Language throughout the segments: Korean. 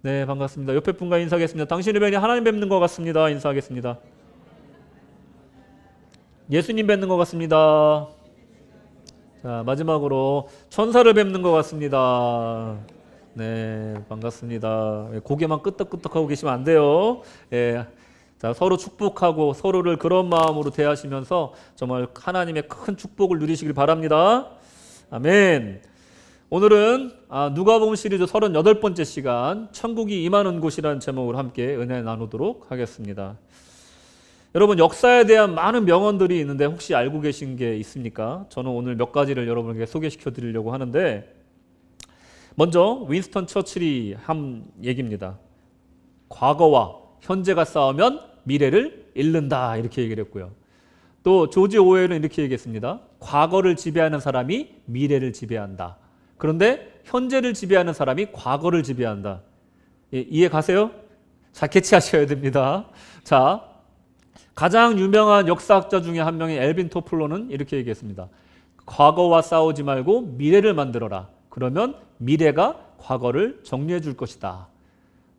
네, 반갑습니다. 옆에 분과 인사하겠습니다. 당신을 뵈니 하나님 뵙는 것 같습니다. 인사하겠습니다. 예수님 뵙는 것 같습니다. 자, 마지막으로 천사를 뵙는 것 같습니다. 네, 반갑습니다. 고개만 끄덕끄덕하고 계시면 안 돼요. 예, 자, 서로 축복하고 서로를 그런 마음으로 대하시면서 정말 하나님의 큰 축복을 누리시길 바랍니다. 아멘. 오늘은 누가복음 시리즈 38번째 시간 천국이 임하는 곳이라는 제목으로 함께 은혜 나누도록 하겠습니다. 여러분, 역사에 대한 많은 명언들이 있는데 혹시 알고 계신 게 있습니까? 저는 오늘 몇 가지를 여러분에게 소개시켜 드리려고 하는데, 먼저 윈스턴 처칠이 한 얘기입니다. 과거와 현재가 싸우면 미래를 잃는다, 이렇게 얘기를 했고요. 또 조지 오웰은 이렇게 얘기했습니다. 과거를 지배하는 사람이 미래를 지배한다. 그런데 현재를 지배하는 사람이 과거를 지배한다. 이해 가세요? 자, 캐치하셔야 됩니다. 자, 가장 유명한 역사학자 중에 한 명인 엘빈 토플러는 이렇게 얘기했습니다. 과거와 싸우지 말고 미래를 만들어라. 그러면 미래가 과거를 정리해 줄 것이다.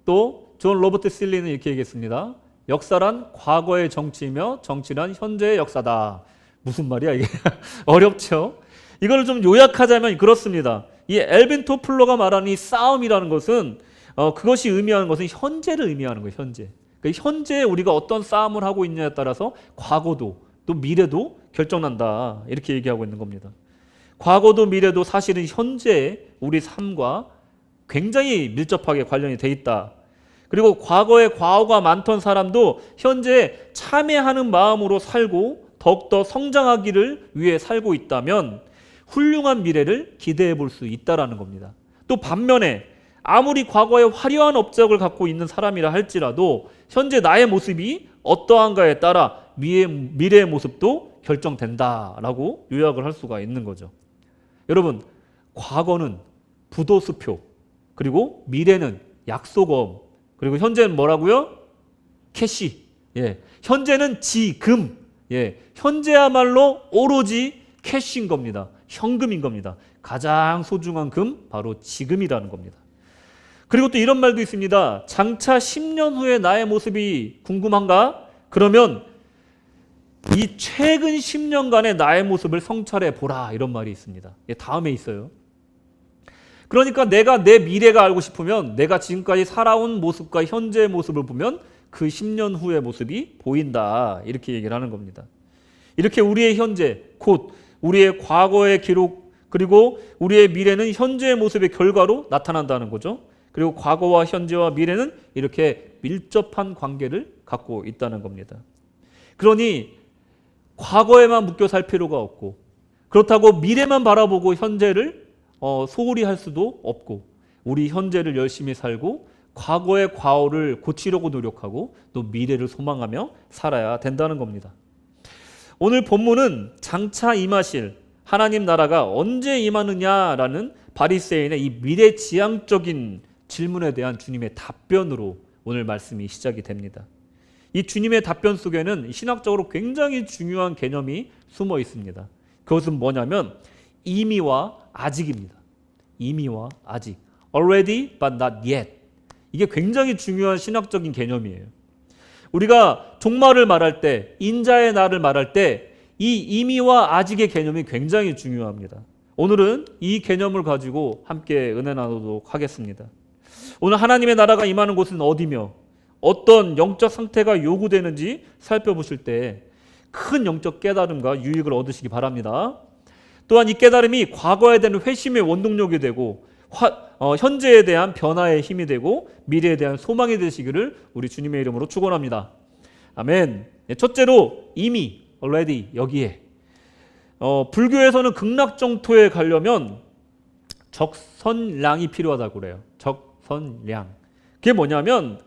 또 존 로버트 실리는 이렇게 얘기했습니다. 역사란 과거의 정치이며 정치란 현재의 역사다. 무슨 말이야 이게? 어렵죠? 이걸 좀 요약하자면 그렇습니다. 이 엘빈 토플러가 말하는 이 싸움이라는 것은 그것이 의미하는 것은 현재를 의미하는 거예요. 현재. 그러니까 현재에 우리가 어떤 싸움을 하고 있냐에 따라서 과거도 또 미래도 결정난다. 이렇게 얘기하고 있는 겁니다. 과거도 미래도 사실은 현재 우리 삶과 굉장히 밀접하게 관련이 돼 있다. 그리고 과거에 과오가 많던 사람도 현재 참회하는 마음으로 살고 더욱더 성장하기를 위해 살고 있다면 훌륭한 미래를 기대해 볼 수 있다는 겁니다. 또 반면에 아무리 과거에 화려한 업적을 갖고 있는 사람이라 할지라도 현재 나의 모습이 어떠한가에 따라 미래의 모습도 결정된다라고 요약을 할 수가 있는 거죠. 여러분, 과거는 부도수표, 그리고 미래는 약속엄, 그리고 현재는 뭐라고요? 캐시. 예. 현재는 지금. 예. 현재야말로 오로지 캐시인 겁니다. 현금인 겁니다. 가장 소중한 금, 바로 지금이라는 겁니다. 그리고 또 이런 말도 있습니다. 장차 10년 후에 나의 모습이 궁금한가? 그러면 이 최근 10년간의 나의 모습을 성찰해 보라. 이런 말이 있습니다. 예, 다음에 있어요. 그러니까 내가 내 미래가 알고 싶으면 내가 지금까지 살아온 모습과 현재의 모습을 보면 그 10년 후의 모습이 보인다. 이렇게 얘기를 하는 겁니다. 이렇게 우리의 현재, 곧 우리의 과거의 기록, 그리고 우리의 미래는 현재의 모습의 결과로 나타난다는 거죠. 그리고 과거와 현재와 미래는 이렇게 밀접한 관계를 갖고 있다는 겁니다. 그러니 과거에만 묶여 살 필요가 없고, 그렇다고 미래만 바라보고 현재를 소홀히 할 수도 없고, 우리 현재를 열심히 살고 과거의 과오를 고치려고 노력하고 또 미래를 소망하며 살아야 된다는 겁니다. 오늘 본문은 장차 임하실 하나님 나라가 언제 임하느냐라는 바리새인의 이 미래지향적인 질문에 대한 주님의 답변으로 오늘 말씀이 시작이 됩니다. 이 주님의 답변 속에는 신학적으로 굉장히 중요한 개념이 숨어 있습니다. 그것은 뭐냐면 이미와 아직입니다. 이미와 아직. Already but not yet. 이게 굉장히 중요한 신학적인 개념이에요. 우리가 종말을 말할 때, 인자의 날을 말할 때 이 이미와 아직의 개념이 굉장히 중요합니다. 오늘은 이 개념을 가지고 함께 은혜 나누도록 하겠습니다. 오늘 하나님의 나라가 임하는 곳은 어디며 어떤 영적 상태가 요구되는지 살펴보실 때 큰 영적 깨달음과 유익을 얻으시기 바랍니다. 또한 이 깨달음이 과거에 대한 회심의 원동력이 되고 현재에 대한 변화의 힘이 되고 미래에 대한 소망이 되시기를 우리 주님의 이름으로 축원합니다. 아멘. 첫째로 이미, already, 여기에 불교에서는 극락정토에 가려면 적선량이 필요하다고 그래요. 적선량. 그게 뭐냐면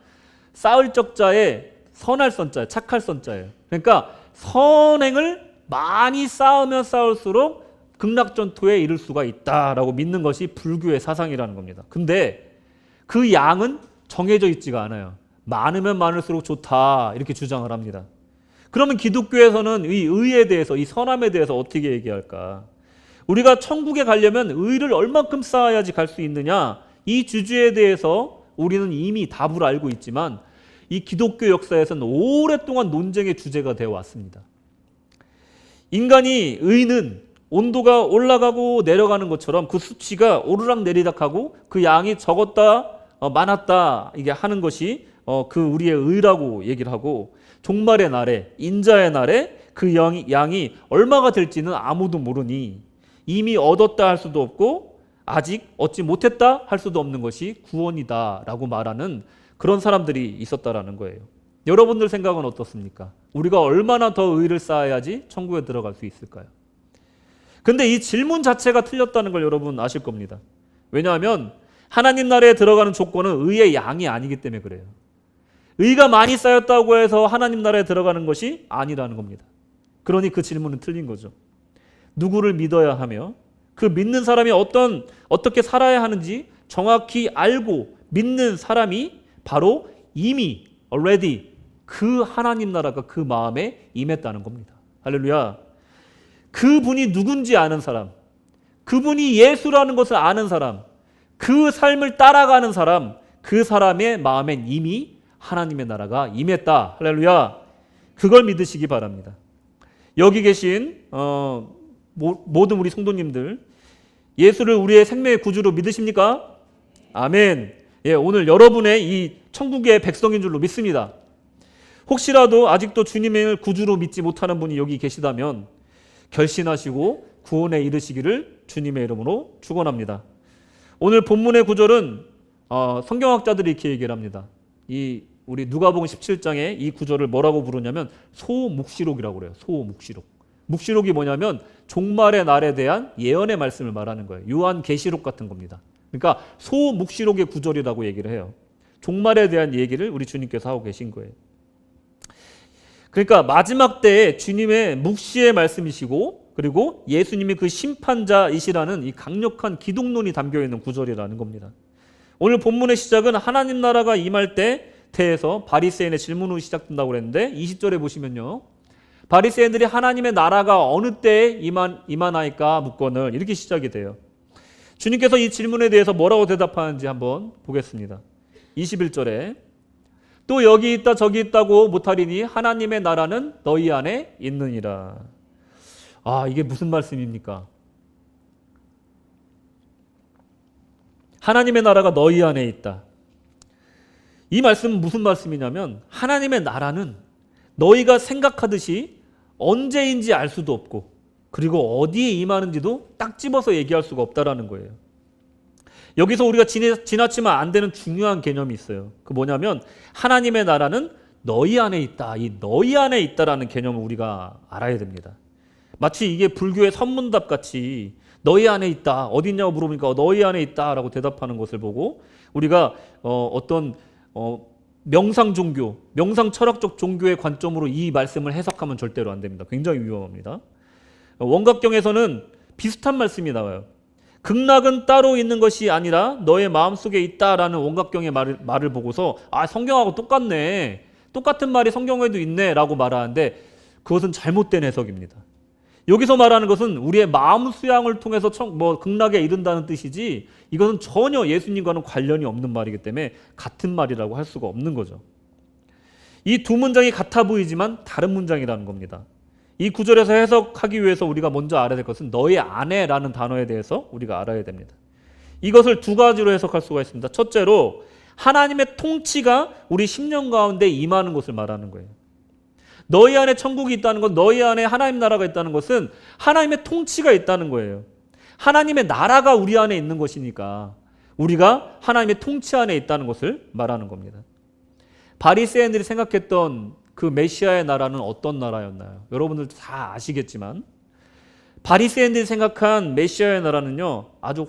쌓을 적자에 선할 선자, 착할 선자예요. 그러니까 선행을 많이 쌓으면 쌓을수록 극락전토에 이를 수가 있다라고 믿는 것이 불교의 사상이라는 겁니다. 근데 그 양은 정해져 있지가 않아요. 많으면 많을수록 좋다 이렇게 주장을 합니다. 그러면 기독교에서는 이 의에 대해서, 이 선함에 대해서 어떻게 얘기할까? 우리가 천국에 가려면 의를 얼만큼 쌓아야지 갈 수 있느냐? 이 주제에 대해서 우리는 이미 답을 알고 있지만 이 기독교 역사에서는 오랫동안 논쟁의 주제가 되어 왔습니다. 인간이 의는 온도가 올라가고 내려가는 것처럼 그 수치가 오르락내리락하고 그 양이 적었다 많았다 이게 하는 것이 그 우리의 의라고 얘기를 하고, 종말의 날에 인자의 날에 그 양이 얼마가 될지는 아무도 모르니 이미 얻었다 할 수도 없고 아직 얻지 못했다 할 수도 없는 것이 구원이다 라고 말하는 그런 사람들이 있었다라는 거예요. 여러분들 생각은 어떻습니까? 우리가 얼마나 더 의를 쌓아야지 천국에 들어갈 수 있을까요? 근데 이 질문 자체가 틀렸다는 걸 여러분 아실 겁니다. 왜냐하면 하나님 나라에 들어가는 조건은 의의 양이 아니기 때문에 그래요. 의가 많이 쌓였다고 해서 하나님 나라에 들어가는 것이 아니라는 겁니다. 그러니 그 질문은 틀린 거죠. 누구를 믿어야 하며 그 믿는 사람이 어떻게 살아야 하는지 정확히 알고 믿는 사람이 바로 이미 already 그 하나님 나라가 그 마음에 임했다는 겁니다. 할렐루야. 그분이 누군지 아는 사람, 그분이 예수라는 것을 아는 사람, 그 삶을 따라가는 사람, 그 사람의 마음엔 이미 하나님의 나라가 임했다. 할렐루야. 그걸 믿으시기 바랍니다. 여기 계신 모든 우리 성도님들, 예수를 우리의 생명의 구주로 믿으십니까? 아멘. 예, 오늘 여러분의 이 천국의 백성인 줄로 믿습니다. 혹시라도 아직도 주님을 구주로 믿지 못하는 분이 여기 계시다면 결신하시고 구원에 이르시기를 주님의 이름으로 축원합니다. 오늘 본문의 구절은 성경학자들이 이렇게 얘기를 합니다. 이 우리 누가복음 17장에 이 구절을 뭐라고 부르냐면 소묵시록이라고 그래요. 소묵시록. 묵시록이 뭐냐면 종말의 날에 대한 예언의 말씀을 말하는 거예요. 요한계시록 같은 겁니다. 그러니까 소묵시록의 구절이라고 얘기를 해요. 종말에 대한 얘기를 우리 주님께서 하고 계신 거예요. 그러니까 마지막 때에 주님의 묵시의 말씀이시고 그리고 예수님이 그 심판자이시라는 이 강력한 기독론이 담겨있는 구절이라는 겁니다. 오늘 본문의 시작은 하나님 나라가 임할 때 태에서 바리새인의 질문으로 시작된다고 그랬는데 20절에 보시면요. 바리새인들이 하나님의 나라가 어느 때에 임하나이까 묻거늘 이렇게 시작이 돼요. 주님께서 이 질문에 대해서 뭐라고 대답하는지 한번 보겠습니다. 21절에 또 여기 있다 저기 있다고 못하리니 하나님의 나라는 너희 안에 있느니라. 이게 무슨 말씀입니까? 하나님의 나라가 너희 안에 있다. 이 말씀은 무슨 말씀이냐면 하나님의 나라는 너희가 생각하듯이 언제인지 알 수도 없고 그리고 어디에 임하는지도 딱 집어서 얘기할 수가 없다라는 거예요. 여기서 우리가 지나치면 안 되는 중요한 개념이 있어요. 그 뭐냐면 하나님의 나라는 너희 안에 있다. 이 너희 안에 있다라는 개념을 우리가 알아야 됩니다. 마치 이게 불교의 선문답 같이 너희 안에 있다. 어디 있냐고 물어보니까 너희 안에 있다라고 대답하는 것을 보고 우리가 어떤 명상 종교, 명상 철학적 종교의 관점으로 이 말씀을 해석하면 절대로 안 됩니다. 굉장히 위험합니다. 원각경에서는 비슷한 말씀이 나와요. 극락은 따로 있는 것이 아니라 너의 마음속에 있다라는 원각경의 말을 보고서 성경하고 똑같네. 똑같은 말이 성경에도 있네 라고 말하는데 그것은 잘못된 해석입니다. 여기서 말하는 것은 우리의 마음 수양을 통해서 극락에 이른다는 뜻이지 이것은 전혀 예수님과는 관련이 없는 말이기 때문에 같은 말이라고 할 수가 없는 거죠. 이 두 문장이 같아 보이지만 다른 문장이라는 겁니다. 이 구절에서 해석하기 위해서 우리가 먼저 알아야 될 것은 너의 안에라는 단어에 대해서 우리가 알아야 됩니다. 이것을 두 가지로 해석할 수가 있습니다. 첫째로 하나님의 통치가 우리 심령 가운데 임하는 것을 말하는 거예요. 너희 안에 천국이 있다는 것, 너희 안에 하나님 나라가 있다는 것은 하나님의 통치가 있다는 거예요. 하나님의 나라가 우리 안에 있는 것이니까 우리가 하나님의 통치 안에 있다는 것을 말하는 겁니다. 바리새인들이 생각했던 그 메시아의 나라는 어떤 나라였나요? 여러분들도 다 아시겠지만 바리새인들이 생각한 메시아의 나라는요 아주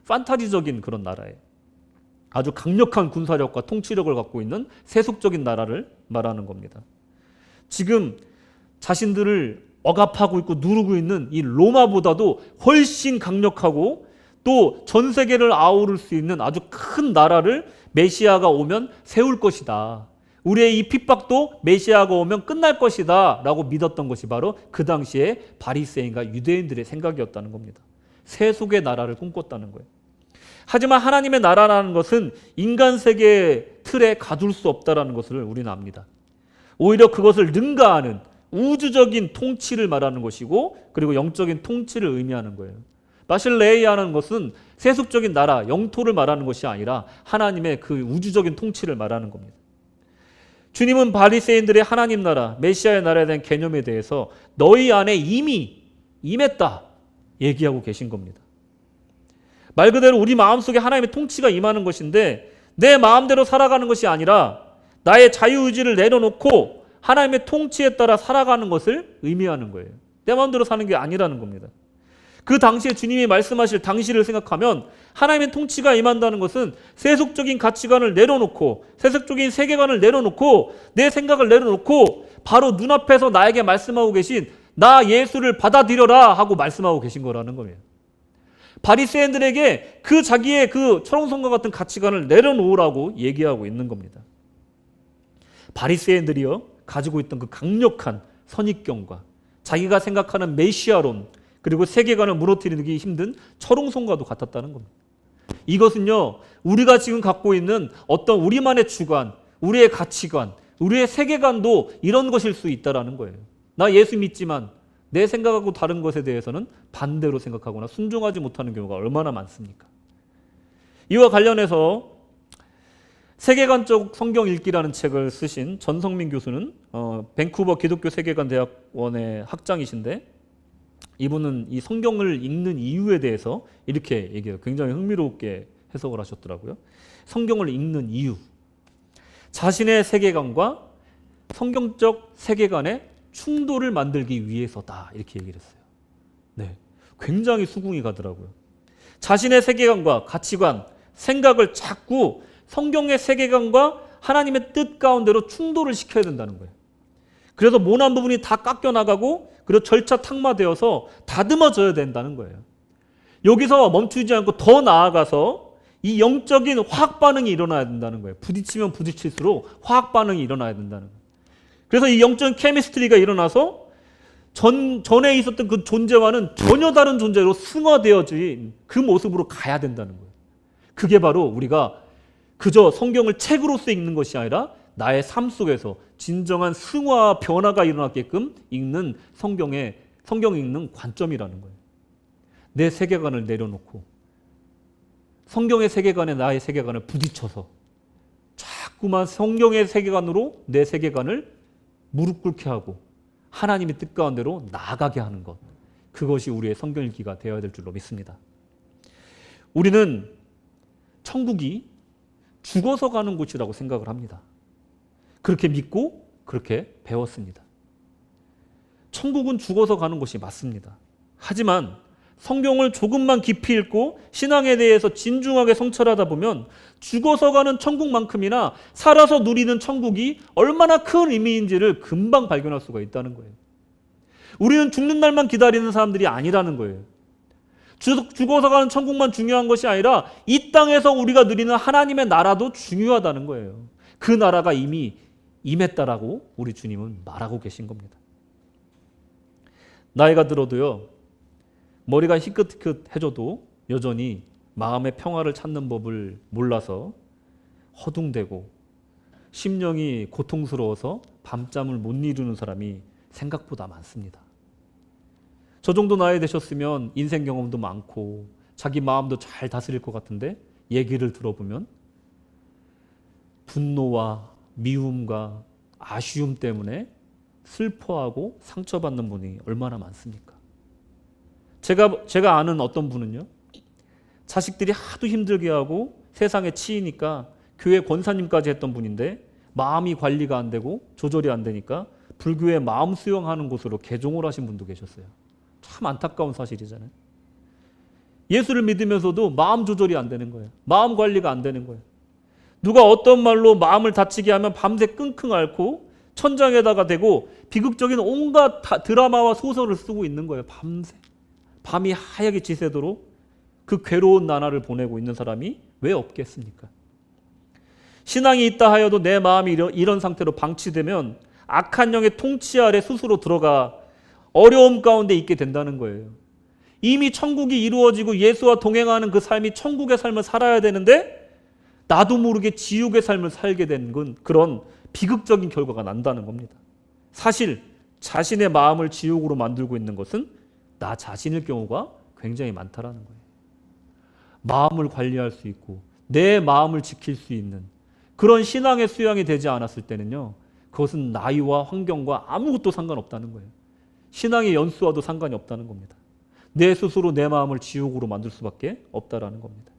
판타지적인 그런 나라예요. 아주 강력한 군사력과 통치력을 갖고 있는 세속적인 나라를 말하는 겁니다. 지금 자신들을 억압하고 있고 누르고 있는 이 로마보다도 훨씬 강력하고 또 전 세계를 아우를 수 있는 아주 큰 나라를 메시아가 오면 세울 것이다. 우리의 이 핍박도 메시아가 오면 끝날 것이다 라고 믿었던 것이 바로 그 당시에 바리새인과 유대인들의 생각이었다는 겁니다. 세속의 나라를 꿈꿨다는 거예요. 하지만 하나님의 나라라는 것은 인간 세계의 틀에 가둘 수 없다라는 것을 우리는 압니다. 오히려 그것을 능가하는 우주적인 통치를 말하는 것이고, 그리고 영적인 통치를 의미하는 거예요. 바실레이아라는 것은 세속적인 나라, 영토를 말하는 것이 아니라 하나님의 그 우주적인 통치를 말하는 겁니다. 주님은 바리새인들의 하나님 나라, 메시아의 나라에 대한 개념에 대해서 너희 안에 이미 임했다 얘기하고 계신 겁니다. 말 그대로 우리 마음속에 하나님의 통치가 임하는 것인데, 내 마음대로 살아가는 것이 아니라 나의 자유의지를 내려놓고 하나님의 통치에 따라 살아가는 것을 의미하는 거예요. 내 마음대로 사는 게 아니라는 겁니다. 그 당시에 주님이 말씀하실 당시를 생각하면 하나님의 통치가 임한다는 것은 세속적인 가치관을 내려놓고, 세속적인 세계관을 내려놓고, 내 생각을 내려놓고 바로 눈앞에서 나에게 말씀하고 계신 나 예수를 받아들여라 하고 말씀하고 계신 거라는 거예요. 바리새인들에게 그 자기의 그 철옹성과 같은 가치관을 내려놓으라고 얘기하고 있는 겁니다. 바리새인들이요, 가지고 있던 그 강력한 선입견과 자기가 생각하는 메시아론, 그리고 세계관을 무너뜨리기 힘든 철옹성과도 같았다는 겁니다. 이것은요, 우리가 지금 갖고 있는 어떤 우리만의 주관, 우리의 가치관, 우리의 세계관도 이런 것일 수 있다는 거예요. 나 예수 믿지만 내 생각하고 다른 것에 대해서는 반대로 생각하거나 순종하지 못하는 경우가 얼마나 많습니까? 이와 관련해서 세계관적 성경 읽기라는 책을 쓰신 전성민 교수는 밴쿠버 기독교 세계관 대학원의 학장이신데, 이분은 이 성경을 읽는 이유에 대해서 이렇게 얘기해요. 굉장히 흥미롭게 해석을 하셨더라고요. 성경을 읽는 이유, 자신의 세계관과 성경적 세계관의 충돌을 만들기 위해서다, 이렇게 얘기를 했어요. 네, 굉장히 수긍이 가더라고요. 자신의 세계관과 가치관, 생각을 자꾸 성경의 세계관과 하나님의 뜻 가운데로 충돌을 시켜야 된다는 거예요. 그래서 모난 부분이 다 깎여나가고, 그리고 절차 탁마되어서 다듬어져야 된다는 거예요. 여기서 멈추지 않고 더 나아가서 이 영적인 화학 반응이 일어나야 된다는 거예요. 부딪히면 부딪힐수록 화학 반응이 일어나야 된다는 거예요. 그래서 이 영적인 케미스트리가 일어나서 전에 있었던 그 존재와는 전혀 다른 존재로 승화되어진 그 모습으로 가야 된다는 거예요. 그게 바로 우리가 그저 성경을 책으로서 읽는 것이 아니라 나의 삶 속에서 진정한 승화와 변화가 일어나게끔 읽는 성경 읽는 관점이라는 거예요. 내 세계관을 내려놓고 성경의 세계관에 나의 세계관을 부딪혀서 자꾸만 성경의 세계관으로 내 세계관을 무릎 꿇게 하고 하나님의 뜻 가운데로 나아가게 하는 것, 그것이 우리의 성경 읽기가 되어야 될 줄로 믿습니다. 우리는 천국이 죽어서 가는 곳이라고 생각을 합니다. 그렇게 믿고 그렇게 배웠습니다. 천국은 죽어서 가는 곳이 맞습니다. 하지만 성경을 조금만 깊이 읽고 신앙에 대해서 진중하게 성찰하다 보면 죽어서 가는 천국만큼이나 살아서 누리는 천국이 얼마나 큰 의미인지를 금방 발견할 수가 있다는 거예요. 우리는 죽는 날만 기다리는 사람들이 아니라는 거예요. 죽어서 가는 천국만 중요한 것이 아니라 이 땅에서 우리가 누리는 하나님의 나라도 중요하다는 거예요. 그 나라가 이미 임했다라고 우리 주님은 말하고 계신 겁니다. 나이가 들어도요, 머리가 희끗희끗해져도 여전히 마음의 평화를 찾는 법을 몰라서 허둥대고 심령이 고통스러워서 밤잠을 못 이루는 사람이 생각보다 많습니다. 저 정도 나이 되셨으면 인생 경험도 많고 자기 마음도 잘 다스릴 것 같은데, 얘기를 들어보면 분노와 미움과 아쉬움 때문에 슬퍼하고 상처받는 분이 얼마나 많습니까? 제가 아는 어떤 분은요, 자식들이 하도 힘들게 하고 세상에 치이니까 교회 권사님까지 했던 분인데 마음이 관리가 안 되고 조절이 안 되니까 불교의 마음 수용하는 곳으로 개종을 하신 분도 계셨어요. 참 안타까운 사실이잖아요. 예수를 믿으면서도 마음 조절이 안 되는 거예요. 마음 관리가 안 되는 거예요. 누가 어떤 말로 마음을 다치게 하면 밤새 끙끙 앓고 천장에다가 대고 비극적인 온갖 드라마와 소설을 쓰고 있는 거예요. 밤새. 밤이 하얗게 지새도록 그 괴로운 나날을 보내고 있는 사람이 왜 없겠습니까? 신앙이 있다 하여도 내 마음이 이런 상태로 방치되면 악한 영의 통치 아래 스스로 들어가 어려움 가운데 있게 된다는 거예요. 이미 천국이 이루어지고 예수와 동행하는 그 삶이 천국의 삶을 살아야 되는데 나도 모르게 지옥의 삶을 살게 된 건 그런 비극적인 결과가 난다는 겁니다. 사실 자신의 마음을 지옥으로 만들고 있는 것은 나 자신일 경우가 굉장히 많다라는 거예요. 마음을 관리할 수 있고 내 마음을 지킬 수 있는 그런 신앙의 수양이 되지 않았을 때는요, 그것은 나이와 환경과 아무것도 상관없다는 거예요. 신앙의 연수와도 상관이 없다는 겁니다. 내 스스로 내 마음을 지옥으로 만들 수밖에 없다라는 겁니다.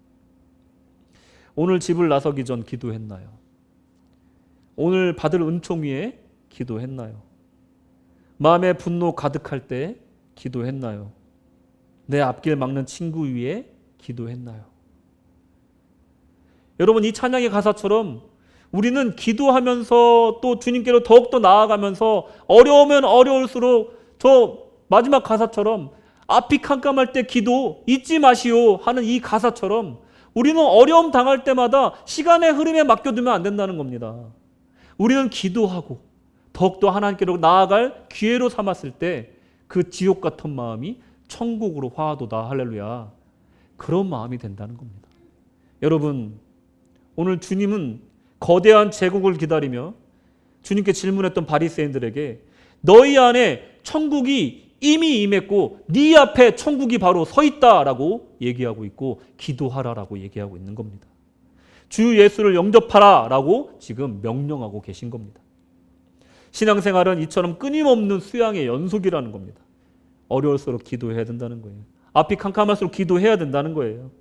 오늘 집을 나서기 전 기도했나요? 오늘 받을 은총 위에 기도했나요? 마음에 분노 가득할 때 기도했나요? 내 앞길 막는 친구 위에 기도했나요? 여러분, 이 찬양의 가사처럼 우리는 기도하면서 또 주님께로 더욱더 나아가면서 어려우면 어려울수록 저 마지막 가사처럼 앞이 캄캄할 때 기도 잊지 마시오 하는 이 가사처럼 우리는 어려움 당할 때마다 시간의 흐름에 맡겨두면 안 된다는 겁니다. 우리는 기도하고 더욱더 하나님께로 나아갈 기회로 삼았을 때 그 지옥 같은 마음이 천국으로 화하도다. 할렐루야. 그런 마음이 된다는 겁니다. 여러분, 오늘 주님은 거대한 제국을 기다리며 주님께 질문했던 바리새인들에게 너희 안에 천국이 이미 임했고 네 앞에 천국이 바로 서 있다라고 얘기하고 있고 기도하라라고 얘기하고 있는 겁니다. 주 예수를 영접하라라고 지금 명령하고 계신 겁니다. 신앙생활은 이처럼 끊임없는 수양의 연속이라는 겁니다. 어려울수록 기도해야 된다는 거예요. 앞이 캄캄할수록 기도해야 된다는 거예요.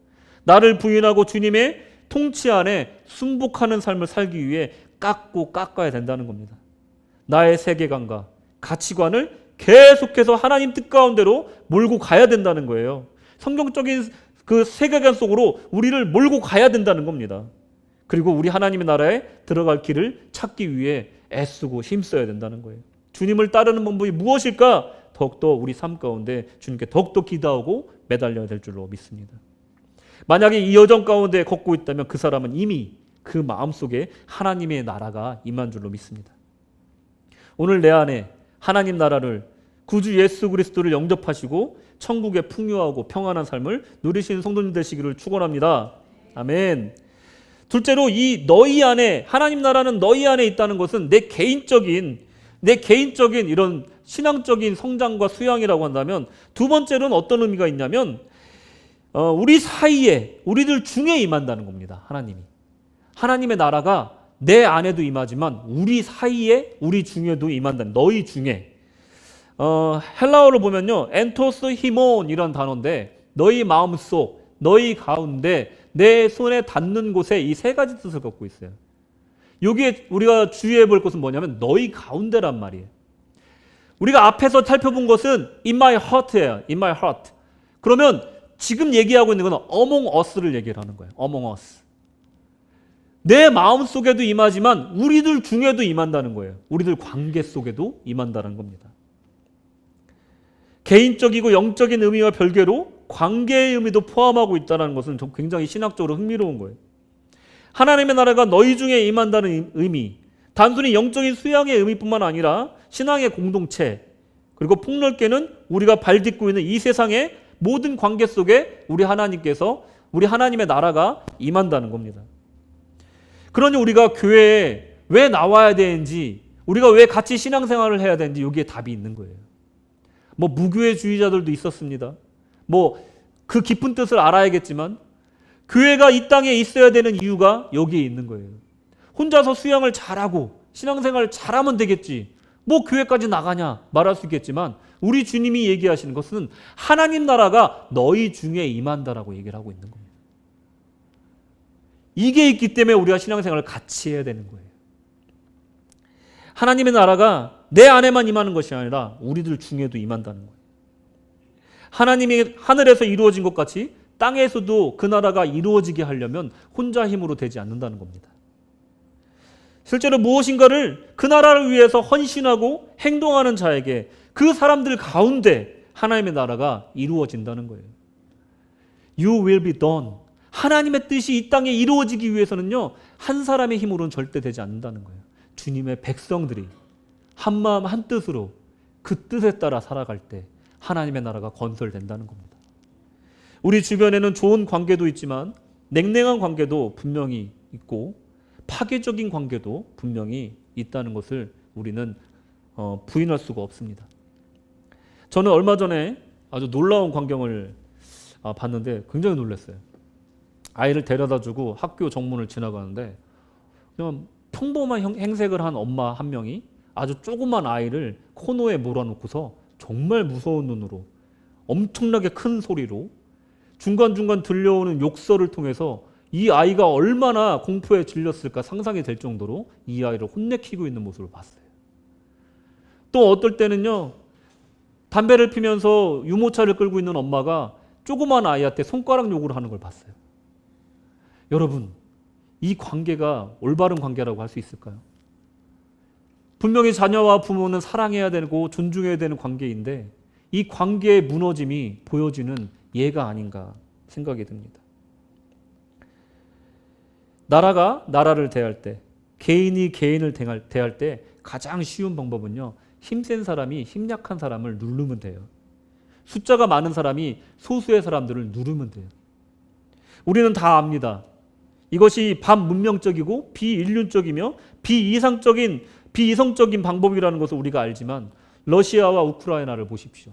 나를 부인하고 주님의 통치 안에 순복하는 삶을 살기 위해 깎아야 된다는 겁니다. 나의 세계관과 가치관을 계속해서 하나님 뜻 가운데로 몰고 가야 된다는 거예요. 성경적인 그 세계관 속으로 우리를 몰고 가야 된다는 겁니다. 그리고 우리 하나님의 나라에 들어갈 길을 찾기 위해 애쓰고 힘써야 된다는 거예요. 주님을 따르는 방법이 무엇일까? 더욱더 우리 삶 가운데 주님께 더욱더 기도하고 매달려야 될 줄로 믿습니다. 만약에 이 여정 가운데 걷고 있다면 그 사람은 이미 그 마음속에 하나님의 나라가 임한 줄로 믿습니다. 오늘 내 안에 하나님 나라를 구주 예수 그리스도를 영접하시고 천국의 풍요하고 평안한 삶을 누리시는 성도님 되시기를 축원합니다. 아멘. 둘째로 이 너희 안에 하나님 나라는 너희 안에 있다는 것은 내 개인적인 이런 신앙적인 성장과 수양이라고 한다면 두 번째로는 어떤 의미가 있냐면 우리 사이에 우리들 중에 임한다는 겁니다. 하나님의 나라가 내 안에도 임하지만 우리 사이에 우리 중에도 임한다는 너희 중에 헬라어로 보면요 엔토스 히몬이라는 단어인데 너희 마음속 너희 가운데 내 손에 닿는 곳에 이 세 가지 뜻을 갖고 있어요. 여기에 우리가 주의해 볼 것은 뭐냐면 너희 가운데란 말이에요. 우리가 앞에서 살펴본 것은 in my heart예요. in my heart. 그러면 지금 얘기하고 있는 건 among us를 얘기를 하는 거예요. among us. 내 마음 속에도 임하지만 우리들 중에도 임한다는 거예요. 우리들 관계 속에도 임한다는 겁니다. 개인적이고 영적인 의미와 별개로 관계의 의미도 포함하고 있다는 것은 굉장히 신학적으로 흥미로운 거예요. 하나님의 나라가 너희 중에 임한다는 의미, 단순히 영적인 수양의 의미뿐만 아니라 신앙의 공동체, 그리고 폭넓게는 우리가 발딛고 있는 이 세상의 모든 관계 속에 우리 하나님의 나라가 임한다는 겁니다. 그러니 우리가 교회에 왜 나와야 되는지, 우리가 왜 같이 신앙생활을 해야 되는지 여기에 답이 있는 거예요. 무교회주의자들도 있었습니다. 그 깊은 뜻을 알아야겠지만 교회가 이 땅에 있어야 되는 이유가 여기에 있는 거예요. 혼자서 수양을 잘하고 신앙생활을 잘하면 되겠지. 교회까지 나가냐 말할 수 있겠지만 우리 주님이 얘기하시는 것은 하나님 나라가 너희 중에 임한다라고 얘기를 하고 있는 겁니다. 이게 있기 때문에 우리가 신앙생활을 같이 해야 되는 거예요. 하나님의 나라가 내 안에만 임하는 것이 아니라 우리들 중에도 임한다는 거예요. 하나님이 하늘에서 이루어진 것 같이 땅에서도 그 나라가 이루어지게 하려면 혼자 힘으로 되지 않는다는 겁니다. 실제로 무엇인가를 그 나라를 위해서 헌신하고 행동하는 자에게 그 사람들 가운데 하나님의 나라가 이루어진다는 거예요. You will be done. 하나님의 뜻이 이 땅에 이루어지기 위해서는요, 한 사람의 힘으로는 절대 되지 않는다는 거예요. 주님의 백성들이 한 마음 한 뜻으로 그 뜻에 따라 살아갈 때 하나님의 나라가 건설된다는 겁니다. 우리 주변에는 좋은 관계도 있지만 냉랭한 관계도 분명히 있고 파괴적인 관계도 분명히 있다는 것을 우리는 부인할 수가 없습니다. 저는 얼마 전에 아주 놀라운 광경을 봤는데 굉장히 놀랐어요. 아이를 데려다주고 학교 정문을 지나가는데 그냥 평범한 행색을 한 엄마 한 명이 아주 조그만 아이를 코너에 몰아놓고서 정말 무서운 눈으로 엄청나게 큰 소리로 중간중간 들려오는 욕설을 통해서 이 아이가 얼마나 공포에 질렸을까 상상이 될 정도로 이 아이를 혼내키고 있는 모습을 봤어요. 또 어떨 때는요, 담배를 피면서 유모차를 끌고 있는 엄마가 조그만 아이한테 손가락 욕을 하는 걸 봤어요. 여러분, 이 관계가 올바른 관계라고 할 수 있을까요? 분명히 자녀와 부모는 사랑해야 되고 존중해야 되는 관계인데 이 관계의 무너짐이 보여지는 예가 아닌가 생각이 듭니다. 나라가 나라를 대할 때, 개인이 개인을 대할 때 가장 쉬운 방법은요, 힘센 사람이 힘 약한 사람을 누르면 돼요. 숫자가 많은 사람이 소수의 사람들을 누르면 돼요. 우리는 다 압니다. 이것이 반문명적이고 비인륜적이며 비이성적인 방법이라는 것을 우리가 알지만 러시아와 우크라이나를 보십시오.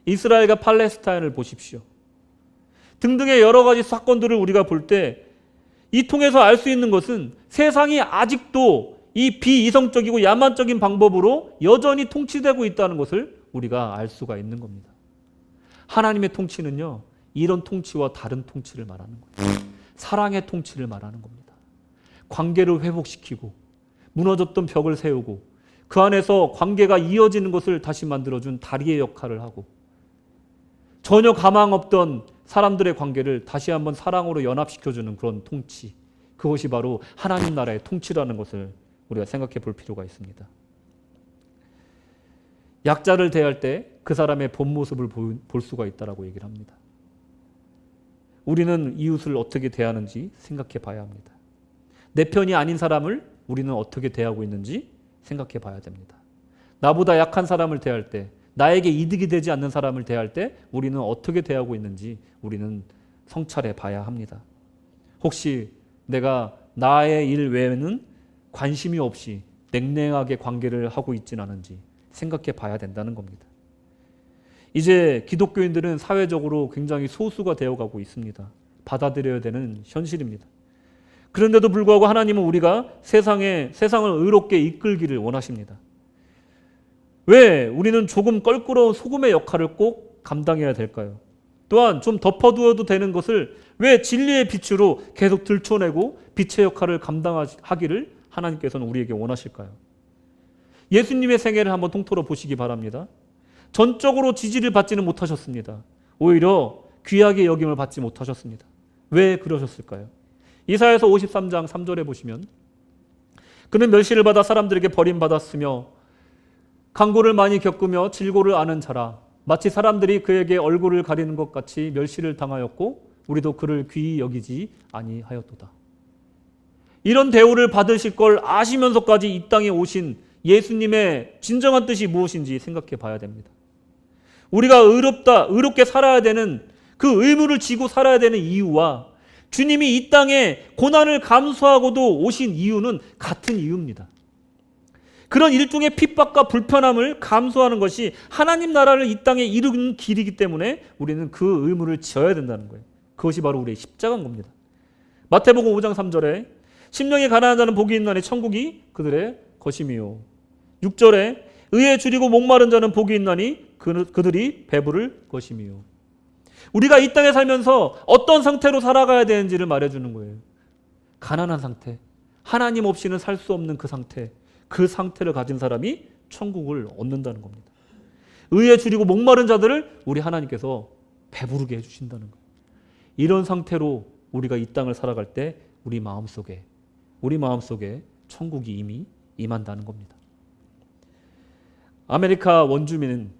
이스라엘과 팔레스타인을 보십시오. 등등의 여러 가지 사건들을 우리가 볼 때 이 통해서 알 수 있는 것은 세상이 아직도 이 비이성적이고 야만적인 방법으로 여전히 통치되고 있다는 것을 우리가 알 수가 있는 겁니다. 하나님의 통치는요, 이런 통치와 다른 통치를 말하는 거예요. 사랑의 통치를 말하는 겁니다. 관계를 회복시키고 무너졌던 벽을 세우고 그 안에서 관계가 이어지는 것을 다시 만들어준 다리의 역할을 하고 전혀 가망 없던 사람들의 관계를 다시 한번 사랑으로 연합시켜주는 그런 통치, 그것이 바로 하나님 나라의 통치라는 것을 우리가 생각해 볼 필요가 있습니다. 약자를 대할 때 그 사람의 본 모습을 볼 수가 있다라고 얘기를 합니다. 우리는 이웃을 어떻게 대하는지 생각해 봐야 합니다. 내 편이 아닌 사람을 우리는 어떻게 대하고 있는지 생각해 봐야 됩니다. 나보다 약한 사람을 대할 때, 나에게 이득이 되지 않는 사람을 대할 때 우리는 어떻게 대하고 있는지 우리는 성찰해 봐야 합니다. 혹시 내가 나의 일 외에는 관심이 없이 냉랭하게 관계를 하고 있지는 않은지 생각해 봐야 된다는 겁니다. 이제 기독교인들은 사회적으로 굉장히 소수가 되어가고 있습니다. 받아들여야 되는 현실입니다. 그런데도 불구하고 하나님은 우리가 세상을 의롭게 이끌기를 원하십니다. 왜 우리는 조금 껄끄러운 소금의 역할을 꼭 감당해야 될까요? 또한 좀 덮어두어도 되는 것을 왜 진리의 빛으로 계속 들춰내고 빛의 역할을 감당하기를 하나님께서는 우리에게 원하실까요? 예수님의 생애를 한번 통틀어 보시기 바랍니다. 전적으로 지지를 받지는 못하셨습니다. 오히려 귀하게 여김을 받지 못하셨습니다. 왜 그러셨을까요? 이사야서 53장 3절에 보시면 그는 멸시를 받아 사람들에게 버림받았으며 강고를 많이 겪으며 질고를 아는 자라 마치 사람들이 그에게 얼굴을 가리는 것 같이 멸시를 당하였고 우리도 그를 귀히 여기지 아니하였도다. 이런 대우를 받으실 걸 아시면서까지 이 땅에 오신 예수님의 진정한 뜻이 무엇인지 생각해 봐야 됩니다. 우리가 의롭게 살아야 되는 그 의무를 지고 살아야 되는 이유와 주님이 이 땅에 고난을 감수하고도 오신 이유는 같은 이유입니다. 그런 일종의 핍박과 불편함을 감수하는 것이 하나님 나라를 이 땅에 이루는 길이기 때문에 우리는 그 의무를 지어야 된다는 거예요. 그것이 바로 우리의 십자가인 겁니다. 마태복음 5장 3절에 심령이 가난한 자는 복이 있나니 천국이 그들의 것임이요. 6절에 의에 줄이고 목마른 자는 복이 있나니 그들이 배부를 것임이요. 우리가 이 땅에 살면서 어떤 상태로 살아가야 되는지를 말해주는 거예요. 가난한 상태, 하나님 없이는 살 수 없는 그 상태, 그 상태를 가진 사람이 천국을 얻는다는 겁니다. 의에 줄이고 목마른 자들을 우리 하나님께서 배부르게 해주신다는 거예요. 이런 상태로 우리가 이 땅을 살아갈 때 우리 마음속에 천국이 이미 임한다는 겁니다. 아메리카 원주민은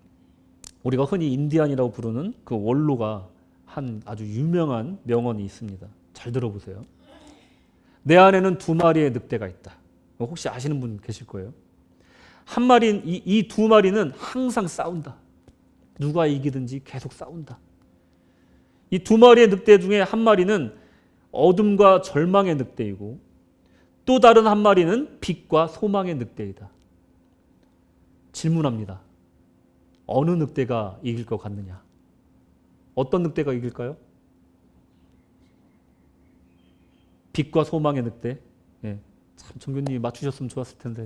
우리가 흔히 인디안이라고 부르는 그 원로가 한 아주 유명한 명언이 있습니다. 잘 들어보세요. 내 안에는 2마리의 늑대가 있다. 혹시 아시는 분 계실 거예요. 한 마리, 이 2마리는 항상 싸운다. 누가 이기든지 계속 싸운다. 이 두 마리의 늑대 중에 한 마리는 어둠과 절망의 늑대이고 또 다른 한 마리는 빛과 소망의 늑대이다. 질문합니다. 어느 늑대가 이길 것 같느냐? 어떤 늑대가 이길까요? 빛과 소망의 늑대. 예. 참 정교님이 맞추셨으면 좋았을 텐데.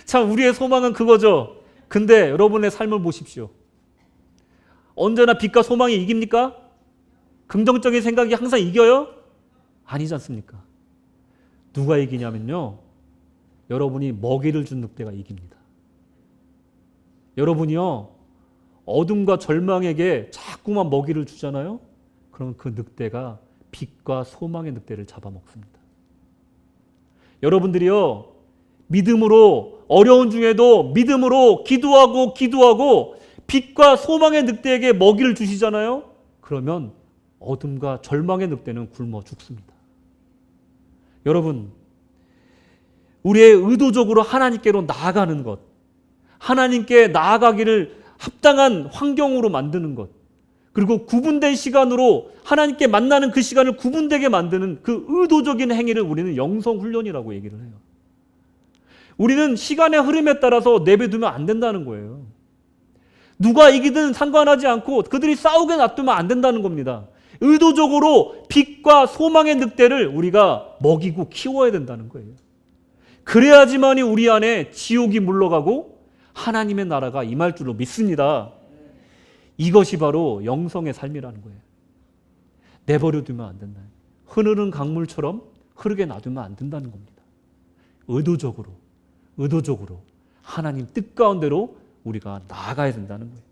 참 우리의 소망은 그거죠. 근데 여러분의 삶을 보십시오. 언제나 빛과 소망이 이깁니까? 긍정적인 생각이 항상 이겨요? 아니지 않습니까? 누가 이기냐면요. 여러분이 먹이를 준 늑대가 이깁니다. 여러분이요. 어둠과 절망에게 자꾸만 먹이를 주잖아요. 그러면 그 늑대가 빛과 소망의 늑대를 잡아먹습니다. 여러분들이요. 믿음으로 어려운 중에도 믿음으로 기도하고 빛과 소망의 늑대에게 먹이를 주시잖아요. 그러면 어둠과 절망의 늑대는 굶어 죽습니다. 여러분, 우리의 의도적으로 하나님께로 나아가는 것, 하나님께 나아가기를 합당한 환경으로 만드는 것, 그리고 구분된 시간으로 하나님께 만나는 그 시간을 구분되게 만드는 그 의도적인 행위를 우리는 영성훈련이라고 얘기를 해요. 우리는 시간의 흐름에 따라서 내버려두면 안 된다는 거예요. 누가 이기든 상관하지 않고 그들이 싸우게 놔두면 안 된다는 겁니다. 의도적으로 빛과 소망의 늑대를 우리가 먹이고 키워야 된다는 거예요. 그래야지만이 우리 안에 지옥이 물러가고 하나님의 나라가 임할 줄로 믿습니다. 이것이 바로 영성의 삶이라는 거예요. 내버려두면 안 된다. 흐르는 강물처럼 흐르게 놔두면 안 된다는 겁니다. 의도적으로 하나님 뜻 가운데로 우리가 나아가야 된다는 거예요.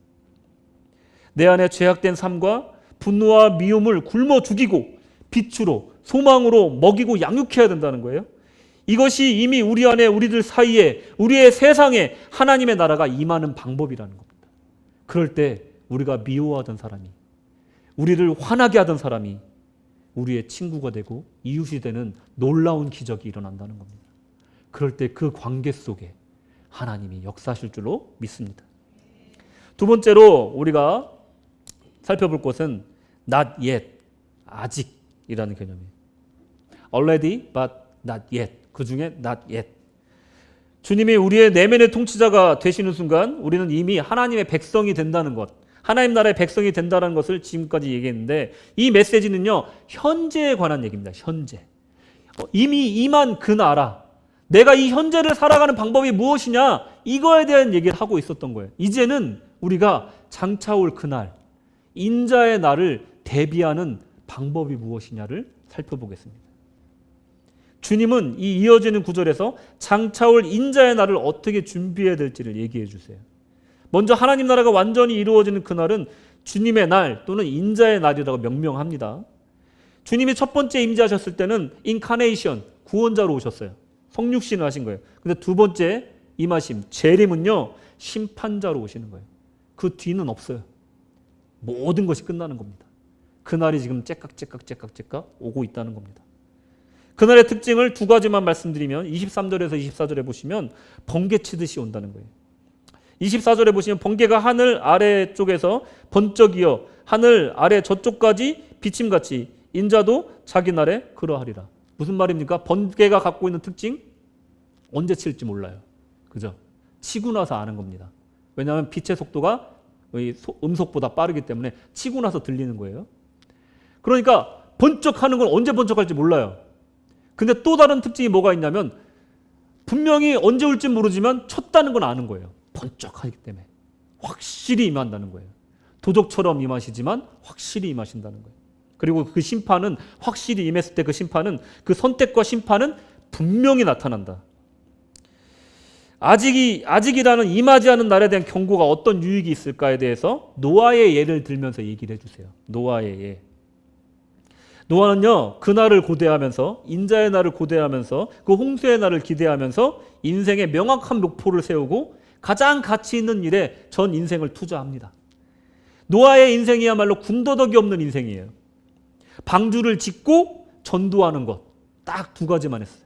내 안에 죄악된 삶과 분노와 미움을 굶어 죽이고 빛으로 소망으로 먹이고 양육해야 된다는 거예요. 이것이 이미 우리 안에 우리들 사이에 우리의 세상에 하나님의 나라가 임하는 방법이라는 겁니다. 그럴 때 우리가 미워하던 사람이 우리를 화나게 하던 사람이 우리의 친구가 되고 이웃이 되는 놀라운 기적이 일어난다는 겁니다. 그럴 때 그 관계 속에 하나님이 역사하실 줄로 믿습니다. 두 번째로 우리가 살펴볼 것은 not yet, 아직이라는 개념이에요. already but not yet, 그 중에 not yet. 주님이 우리의 내면의 통치자가 되시는 순간 우리는 이미 하나님의 백성이 된다는 것, 하나님 나라의 백성이 된다는 것을 지금까지 얘기했는데 이 메시지는요, 현재에 관한 얘기입니다. 현재. 이미 임한 그 나라, 내가 이 현재를 살아가는 방법이 무엇이냐, 이거에 대한 얘기를 하고 있었던 거예요. 이제는 우리가 장차올 그날, 인자의 날을 대비하는 방법이 무엇이냐를 살펴보겠습니다. 주님은 이 이어지는 구절에서 장차올 인자의 날을 어떻게 준비해야 될지를 얘기해 주세요. 먼저 하나님 나라가 완전히 이루어지는 그날은 주님의 날 또는 인자의 날이라고 명명합니다. 주님이 첫 번째 임재하셨을 때는 인카네이션, 구원자로 오셨어요. 성육신을 하신 거예요. 근데 두 번째 임하심, 재림은요, 심판자로 오시는 거예요. 그 뒤는 없어요. 모든 것이 끝나는 겁니다. 그날이 지금 째깍 오고 있다는 겁니다. 그날의 특징을 두 가지만 말씀드리면 23절에서 24절에 보시면 번개 치듯이 온다는 거예요. 24절에 보시면 번개가 하늘 아래쪽에서 번쩍이어 하늘 아래 저쪽까지 비침같이 인자도 자기 날에 그러하리라. 무슨 말입니까? 번개가 갖고 있는 특징? 언제 칠지 몰라요. 그죠? 치고 나서 아는 겁니다. 왜냐하면 빛의 속도가 음속보다 빠르기 때문에 치고 나서 들리는 거예요. 그러니까 번쩍하는 건 언제 번쩍할지 몰라요. 근데 또 다른 특징이 뭐가 있냐면 분명히 언제 올지 모르지만 쳤다는 건 아는 거예요. 번쩍하기 때문에 확실히 임한다는 거예요. 도적처럼 임하시지만 확실히 임하신다는 거예요. 그리고 그 심판은 확실히 임했을 때 그 심판은 그 선택과 심판은 분명히 나타난다. 아직이라는 임하지 않은 날에 대한 경고가 어떤 유익이 있을까에 대해서 노아의 예를 들면서 얘기를 해주세요. 노아의 예. 노아는요, 그날을 고대하면서 인자의 날을 고대하면서 그 홍수의 날을 기대하면서 인생의 명확한 목표를 세우고 가장 가치 있는 일에 전 인생을 투자합니다. 노아의 인생이야말로 군더더기 없는 인생이에요. 방주를 짓고 전도하는 것 딱 두 가지만 했어요.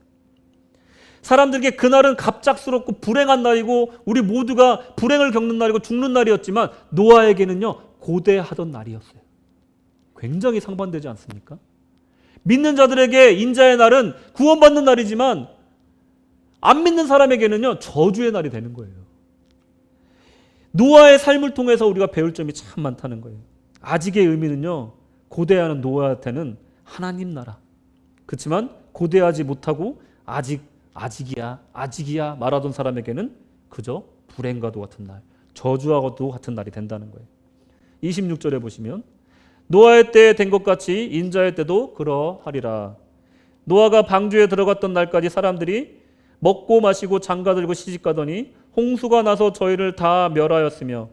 사람들에게 그날은 갑작스럽고 불행한 날이고 우리 모두가 불행을 겪는 날이고 죽는 날이었지만 노아에게는요, 고대하던 날이었어요. 굉장히 상반되지 않습니까? 믿는 자들에게 인자의 날은 구원받는 날이지만 안 믿는 사람에게는요, 저주의 날이 되는 거예요. 노아의 삶을 통해서 우리가 배울 점이 참 많다는 거예요. 아직의 의미는요, 고대하는 노아한테는 하나님 나라. 그렇지만 고대하지 못하고 아직이야 말하던 사람에게는 그저 불행과도 같은 날, 저주하고도 같은 날이 된다는 거예요. 26절에 보시면 노아의 때에 된 것 같이 인자의 때도 그러하리라. 노아가 방주에 들어갔던 날까지 사람들이 먹고 마시고 장가들고 시집가더니 홍수가 나서 저희를 다 멸하였으며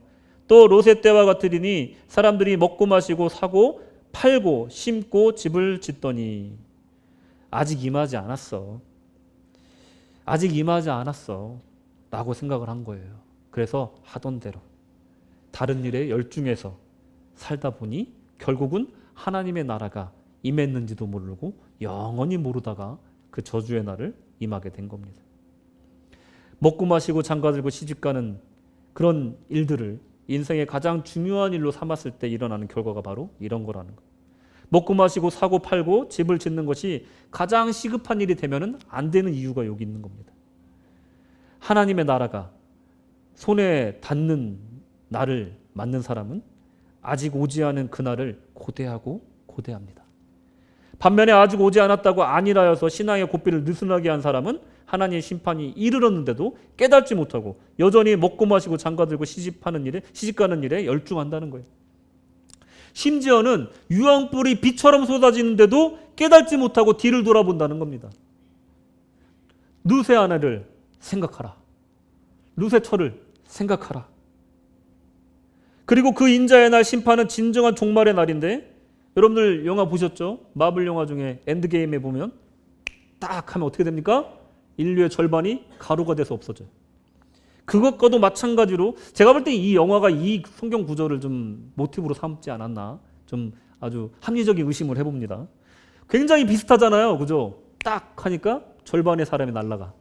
또 롯의 때와 같으리니 사람들이 먹고 마시고 사고 팔고 심고 집을 짓더니 아직 임하지 않았어. 아직 임하지 않았어. 라고 생각을 한 거예요. 그래서 하던 대로 다른 일에 열중해서 살다 보니 결국은 하나님의 나라가 임했는지도 모르고 영원히 모르다가 그 저주의 날을 임하게 된 겁니다. 먹고 마시고 장가들고 시집가는 그런 일들을 인생의 가장 중요한 일로 삼았을 때 일어나는 결과가 바로 이런 거라는 거예요. 먹고 마시고 사고 팔고 집을 짓는 것이 가장 시급한 일이 되면은 안 되는 이유가 여기 있는 겁니다. 하나님의 나라가 손에 닿는 날을 맞는 사람은 아직 오지 않은 그날을 고대합니다. 반면에 아직 오지 않았다고 안일하여서 신앙의 고삐를 느슨하게 한 사람은 하나님의 심판이 이르렀는데도 깨닫지 못하고 여전히 먹고 마시고 장가들고 시집가는 일에 열중한다는 거예요. 심지어는 유황불이 비처럼 쏟아지는데도 깨닫지 못하고 뒤를 돌아본다는 겁니다. 룻의 아내를 생각하라. 룻의 처를 생각하라. 그리고 그 인자의 날 심판은 진정한 종말의 날인데 여러분들 영화 보셨죠? 마블 영화 중에 엔드게임에 보면 딱 하면 어떻게 됩니까? 인류의 절반이 가루가 돼서 없어져요. 그것과도 마찬가지로 제가 볼 때 이 영화가 이 성경 구절을 좀 모티브로 삼지 않았나 좀 아주 합리적인 의심을 해봅니다. 굉장히 비슷하잖아요. 그죠? 딱 하니까 절반의 사람이 날아가.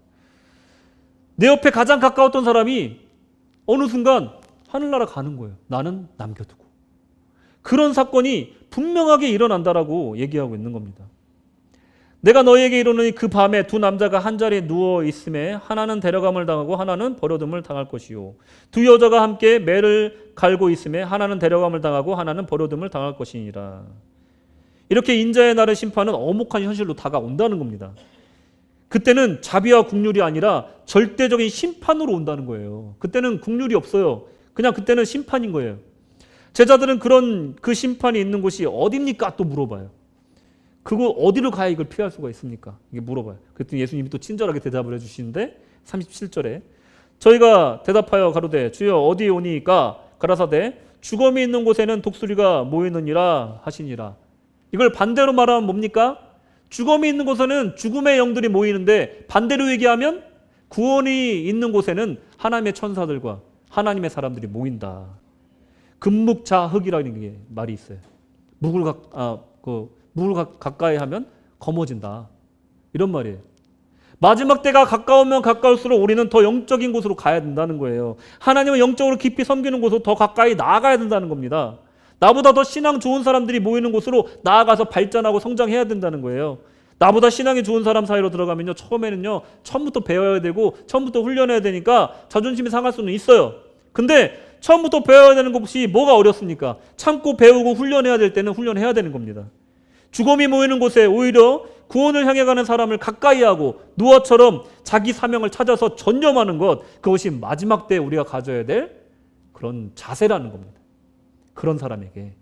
내 옆에 가장 가까웠던 사람이 어느 순간 하늘나라 가는 거예요. 나는 남겨두고. 그런 사건이 분명하게 일어난다라고 얘기하고 있는 겁니다. 내가 너희에게 이르노니 그 밤에 두 남자가 한 자리에 누워 있음에 하나는 데려감을 당하고 하나는 버려둠을 당할 것이요 두 여자가 함께 매를 갈고 있음에 하나는 데려감을 당하고 하나는 버려둠을 당할 것이니라. 이렇게 인자의 날의 심판은 엄혹한 현실로 다가온다는 겁니다. 그때는 자비와 국률이 아니라 절대적인 심판으로 온다는 거예요. 그때는 국률이 없어요. 그냥 그때는 심판인 거예요. 제자들은 그 심판이 있는 곳이 어디입니까? 또 물어봐요. 그거 어디로 가야 이걸 피할 수가 있습니까? 이게 물어봐요. 그랬더니 예수님이 또 친절하게 대답을 해주시는데 37절에 저희가 대답하여 가로되 주여 어디에 오니까 가라사대 죽음이 있는 곳에는 독수리가 모이느니라 하시니라. 이걸 반대로 말하면 뭡니까? 죽음이 있는 곳에는 죽음의 영들이 모이는데 반대로 얘기하면 구원이 있는 곳에는 하나님의 천사들과 하나님의 사람들이 모인다. 금묵자흑이라는 게 말이 있어요. 묵을 가까이 하면 검어진다. 이런 말이에요. 마지막 때가 가까우면 가까울수록 우리는 더 영적인 곳으로 가야 된다는 거예요. 하나님을 영적으로 깊이 섬기는 곳으로 더 가까이 나아가야 된다는 겁니다. 나보다 더 신앙 좋은 사람들이 모이는 곳으로 나아가서 발전하고 성장해야 된다는 거예요. 나보다 신앙이 좋은 사람 사이로 들어가면요, 처음에는요, 처음부터 배워야 되고 처음부터 훈련해야 되니까 자존심이 상할 수는 있어요. 근데 처음부터 배워야 되는 것이 뭐가 어렵습니까? 참고 배우고 훈련해야 될 때는 훈련해야 되는 겁니다. 죽음이 모이는 곳에 오히려 구원을 향해 가는 사람을 가까이 하고 노아처럼 자기 사명을 찾아서 전념하는 것, 그것이 마지막 때 우리가 가져야 될 그런 자세라는 겁니다. 그런 사람에게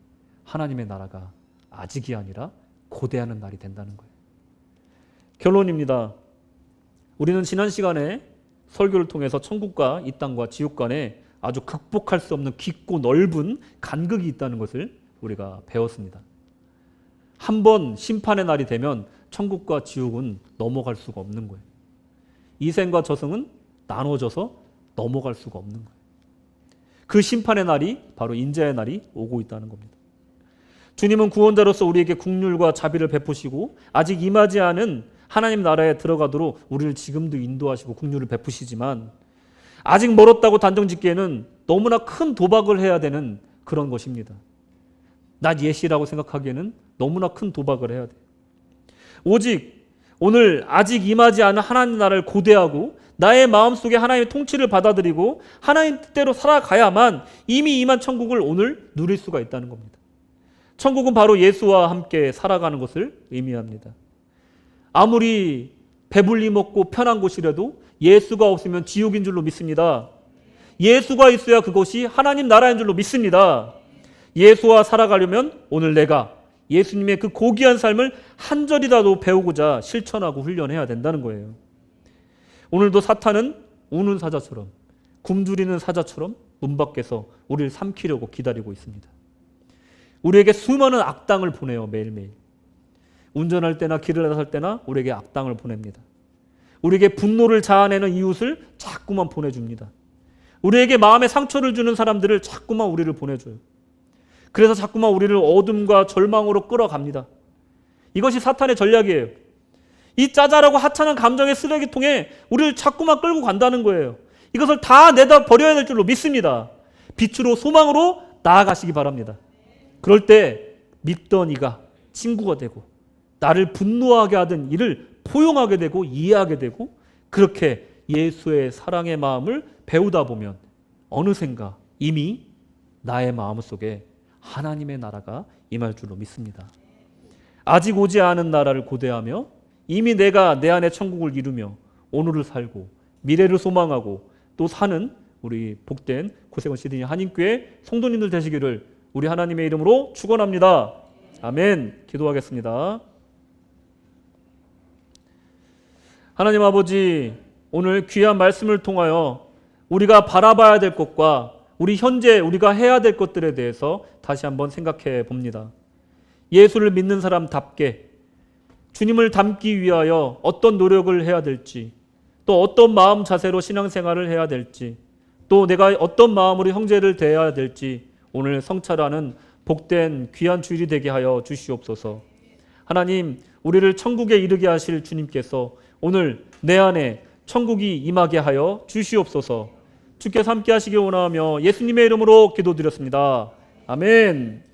하나님의 나라가 아직이 아니라 고대하는 날이 된다는 거예요. 결론입니다. 우리는 지난 시간에 설교를 통해서 천국과 이 땅과 지옥 간에 아주 극복할 수 없는 깊고 넓은 간극이 있다는 것을 우리가 배웠습니다. 한번 심판의 날이 되면 천국과 지옥은 넘어갈 수가 없는 거예요. 이생과 저승은 나눠져서 넘어갈 수가 없는 거예요. 그 심판의 날이 바로 인자의 날이 오고 있다는 겁니다. 주님은 구원자로서 우리에게 긍휼과 자비를 베푸시고 아직 임하지 않은 하나님 나라에 들어가도록 우리를 지금도 인도하시고 긍휼을 베푸시지만 아직 멀었다고 단정짓기에는 너무나 큰 도박을 해야 되는 그런 것입니다. 나 예시라고 생각하기에는 너무나 큰 도박을 해야 돼요. 오직 오늘 아직 임하지 않은 하나님 나라를 고대하고 나의 마음속에 하나님의 통치를 받아들이고 하나님 뜻대로 살아가야만 이미 임한 천국을 오늘 누릴 수가 있다는 겁니다. 천국은 바로 예수와 함께 살아가는 것을 의미합니다. 아무리 배불리 먹고 편한 곳이라도 예수가 없으면 지옥인 줄로 믿습니다. 예수가 있어야 그것이 하나님 나라인 줄로 믿습니다. 예수와 살아가려면 오늘 내가 예수님의 그 고귀한 삶을 한 절이라도 배우고자 실천하고 훈련해야 된다는 거예요. 오늘도 사탄은 우는 사자처럼, 굶주리는 사자처럼 문 밖에서 우리를 삼키려고 기다리고 있습니다. 우리에게 수많은 악당을 보내요. 매일매일. 운전할 때나 길을 나설 때나 우리에게 악당을 보냅니다. 우리에게 분노를 자아내는 이웃을 자꾸만 보내줍니다. 우리에게 마음에 상처를 주는 사람들을 자꾸만 우리를 보내줘요. 그래서 자꾸만 우리를 어둠과 절망으로 끌어갑니다. 이것이 사탄의 전략이에요. 이 짜잘하고 하찮은 감정의 쓰레기통에 우리를 자꾸만 끌고 간다는 거예요. 이것을 다 내다 버려야 될 줄로 믿습니다. 빛으로 소망으로 나아가시기 바랍니다. 그럴 때 믿던 이가 친구가 되고 나를 분노하게 하던 이를 포용하게 되고 이해하게 되고 그렇게 예수의 사랑의 마음을 배우다 보면 어느샌가 이미 나의 마음속에 하나님의 나라가 임할 줄로 믿습니다. 아직 오지 않은 나라를 고대하며 이미 내가 내 안에 천국을 이루며 오늘을 살고 미래를 소망하고 또 사는 우리 복된 고세건 시드니 한인교회 성도님들 되시기를 우리 하나님의 이름으로 축원합니다. 아멘. 기도하겠습니다. 하나님 아버지, 오늘 귀한 말씀을 통하여 우리가 바라봐야 될 것과 우리 현재 우리가 해야 될 것들에 대해서 다시 한번 생각해 봅니다. 예수를 믿는 사람답게 주님을 닮기 위하여 어떤 노력을 해야 될지, 또 어떤 마음 자세로 신앙생활을 해야 될지, 또 내가 어떤 마음으로 형제를 대해야 될지 오늘 성찰하는 복된 귀한 주일이 되게 하여 주시옵소서. 하나님, 우리를 천국에 이르게 하실 주님께서 오늘 내 안에 천국이 임하게 하여 주시옵소서. 주께서 함께 하시길 원하며 예수님의 이름으로 기도드렸습니다. 아멘.